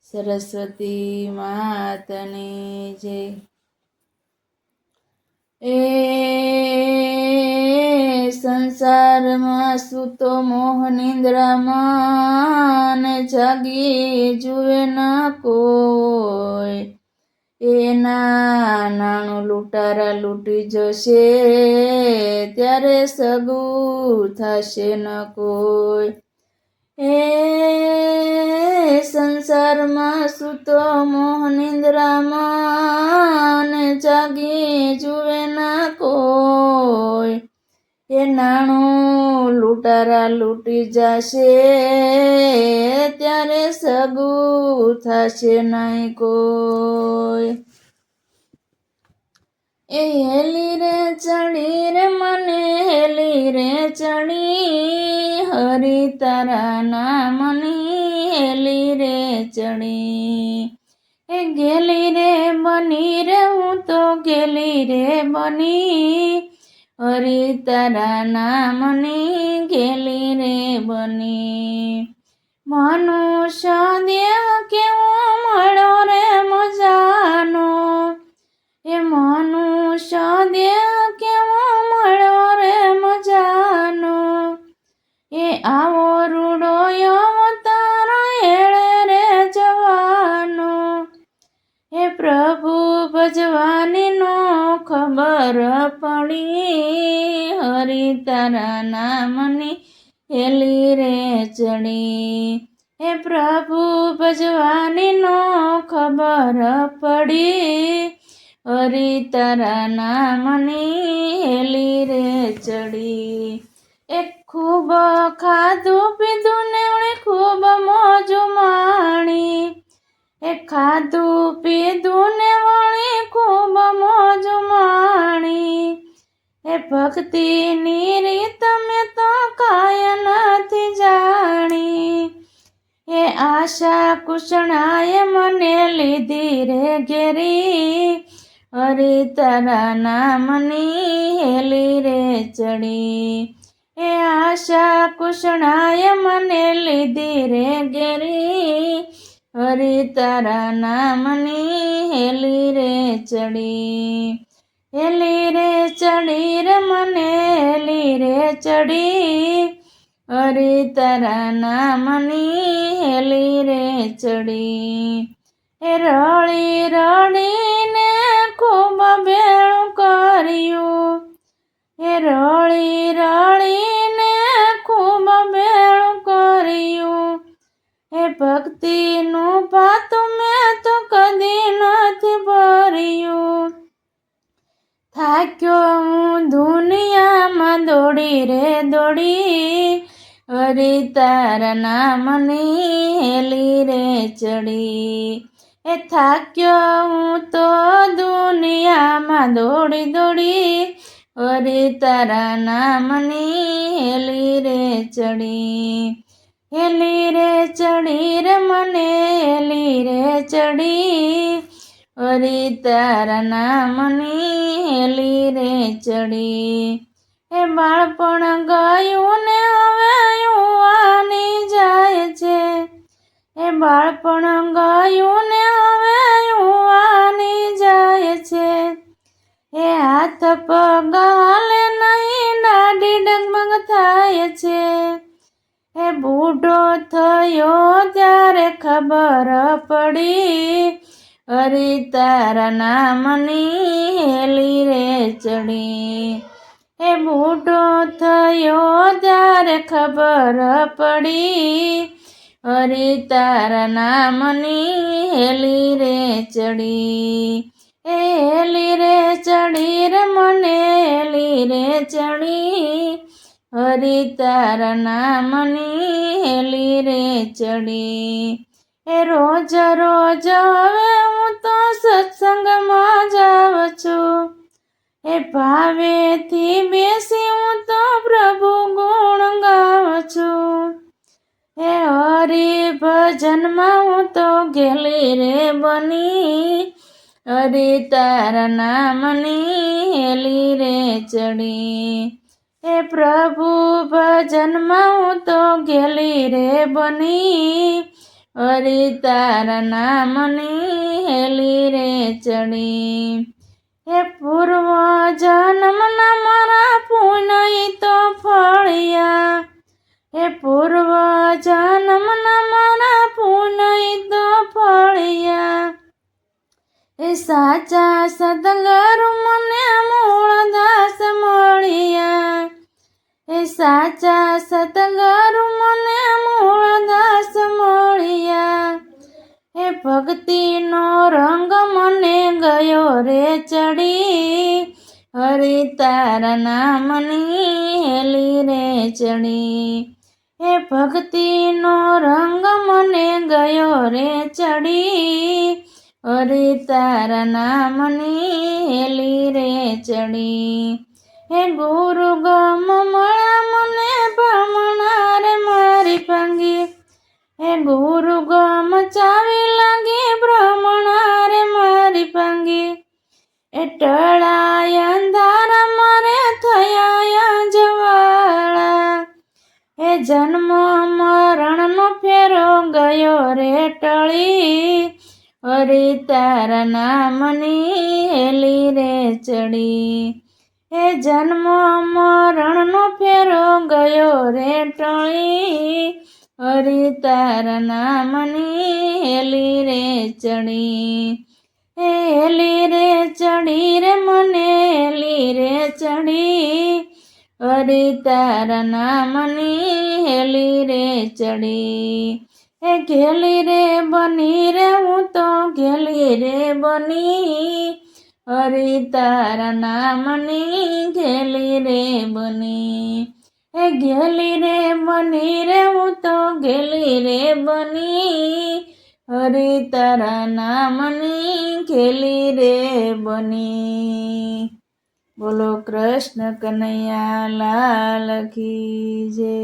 સરસ્વતી માતની જય। એ સંસારમાં સૂતો મોહ નિંદ્રામાં ને જાગી જુએ ના કોઈ। એના નાણું લૂંટારા લૂંટી જશે ત્યારે સગું થશે ન કોઈ। એ સંસારમાં સૂતો મોહ નિંદ્રામાં ને જાગી જુએ ના કોઈ। એ નાણું લૂંટારા લૂંટી જશે ત્યારે સગું થશે નહીં કોઈ। એ હેલી રે ચડી રે મને હેલી રે ચડી હરી તારા નામની હેલી રે ચડી। એ ગેલી રે બની રે હું તો ગેલી રે બની હરી તારા નામની ગેલી રે બની। મનુષ્ય દેહ કેવો મળ્યો રે મજાનો। એ મનુષ્ય દેહ કેવો મળ્યો રે મજાનો। એ આવો રૂડો અવતાર એળે રે જવાનો। એ પ્રભુ ભજવાની નો ખબર પડી હરી તારા નામની હેલી રે ચડી। એ પ્રભુ ભજવાની નો ખબર પડી હરી તારા નામની હેલી રે ચડી। એ ખૂબ ખાધું પીધું ને ખૂબ મોજ માણી। એ ખાધું પીધું ને વળી ખૂબ મોજ માણી। એ ભક્તિની રીત મેં તો કાંઈ નથી જાણી। એ આશા કુશણાએ મને લીધી રે ઘેરી હરી તારા નામની હેલી રે ચડી। એ આશા કુશણાએ મને લીધી રે ઘેરી હરી તારા નામની હેલી રે ચડી। હેલી રે ચડી રે મને હેલી રે ચડી હરી તારા નામની હેલી રે ચડી। એ રળી રળીને ખૂબ ભેળું કર્યું। એ રળી રળીને ખૂબ ભેળું કર્યું। એ ભક્તિનું પાતું મેં તો કદી નથી ભર્યું। થાક્યો હું દુનિયામાં દોડી રે દોડી હરી તારા નામની હેલી રે ચડી। એ થાક્યો હું તો દુનિયામાં દોડી દોડી હરી તારા નામની હેલી રે ચડી। હેલી રે ચડી રે મને હેલી રે ચડી હરી તારા નામની હેલી રે ચડી। એ બાળપણ ગયું ને હવે યુવાની જાય છે। એ બાળપણ ગયું ને હવે યુવાની જાય છે। એ હાથ પગ હાલે નહીં દાઢી ડગમગ થાય છે। એ બૂઢો થયો ત્યારે ખબર પડી હરી તારા નામની હેલી રે ચડી। એ બૂઢો થયો ત્યારે ખબર પડી હરી તારા નામની હેલી રે ચડી। એ હેલી રે ચડી રે મને હેલી રે ચડી હરી તારા નામની હેલી રે ચડી। એ રોજ રોજ હવે હું તો સત્સંગમાં જાઉં છું। એ ભાવેથી બેસી હું તો પ્રભુ ગુણ ગાઉં છું। એ હરી ભજનમાં હું તો ગેલી રે બની હરી તારા નામની હેલી રે ચડી। એ પ્રભુ ભજનમાં હું તો ગેલી રે બની હરી તારા નામની હેલી રે ચડી. હે પૂર્વ જન્મના મારા પુણ્ય તો ફળ્યા, હે પૂર્વ જન્મના મારા પુણ્ય તો ફળ્યા. એ સાચા સદગુરુ મને મૂળદાસ મળ્યા, એ સાચા સદગુરુ મને મૂળદાસ મળ્યા. એ ભક્તિનો રંગ મને ગયો રે ચડી, હરી તારા નામની હેલી રે ચડી. એ ભક્તિનો રંગ મને ગયો રે ચડી, હરી તારા નામની હેલી રે ચડી. હે ગુરુ ગમ મળ્યા મને ભ્રમણા રે મારી ભાંગી, હે ગુરુ ગમ ચાવી લાગી ભ્રમણા રે મારી ભાંગી. એ ટળાય અંધારા મારે થયા જવાળા, એ જન્મ મરણનો ફેરો ગયો રે ટળી, હરી તારા નામની હેલી રે ચડી. એ જન્મ મરણનો ફેરો ગયો રે ટળી, હરી તારા નામની હેલી રે ચડી. એ હેલી રે ચડી રે મને હેલી રે ચડી, હરી તારા નામની હેલી રે ચડી. એ ઘેલી રે બની રે હું તો ઘેલી રે બની, હરી તારા નામની ઘેલી રે બની. એ ઘેલી રે બની રે હું તો ઘેલી રે બની, હરી તારા નામની ઘેલી રે બની. બોલો કૃષ્ણ કનૈયા લાલ કી જય.